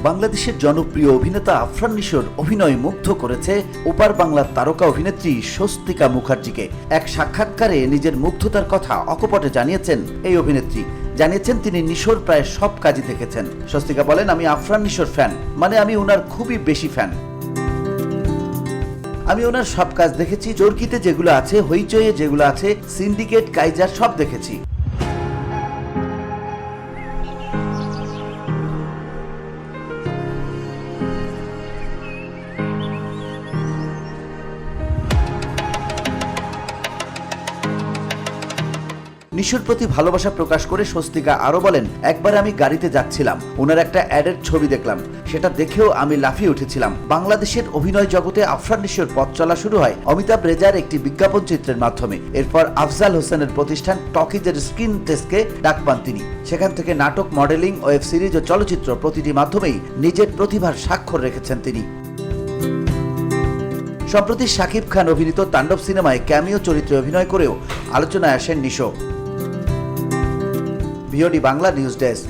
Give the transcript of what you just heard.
বাংলাদেশের জনপ্রিয় অভিনেতা আফরান নিশোর অভিনয় মুগ্ধ করেছে ওপার বাংলার তারকা অভিনেত্রী স্বস্তিকা মুখার্জিকে। এক সাক্ষাৎকারে নিজের মুগ্ধতার কথা অকপটে জানিয়েছেন এই অভিনেত্রী। জানিয়েছেন তিনি নিশোর প্রায় সব কাজই দেখেছেন। স্বস্তিকা বলেন, আমি আফরান নিশোর ফ্যান, মানে আমি ওনার খুবই বেশি ফ্যান। আমি ওনার সব কাজ দেখেছি, চরকিতে যেগুলো আছে, হইচইয়ে যেগুলো আছে, সিন্ডিকেট, কাইজার সব দেখেছি। নিশোর প্রতি ভালোবাসা প্রকাশ করে স্বস্তিকা আরো বলেন, একবার আমি গাড়িতে যাচ্ছিলাম, ওনার একটা অ্যাডের ছবি দেখলাম, সেটা দেখেও আমি লাফিয়ে উঠেছিলাম। বাংলাদেশের অভিনয় জগতে আফরান নিশোর পথ চলা শুরু হয় অমিতাভ রেজার একটি বিজ্ঞাপন চিত্রের মাধ্যমে। এরপর আফজাল হোসেনের প্রতিষ্ঠান টকিজের স্ক্রিন টেস্টকে ডাক পান তিনি। সেখান থেকে নাটক, মডেলিং, ওয়েব সিরিজ ও চলচ্চিত্র প্রতিটি মাধ্যমেই নিজের প্রতিভার স্বাক্ষর রেখেছেন তিনি। সম্প্রতি শাকিব খান অভিনীত তাণ্ডব সিনেমায় ক্যামিও চরিত্রে অভিনয় করেও আলোচনায় আসেন Nisho. VOD Bangla news desk.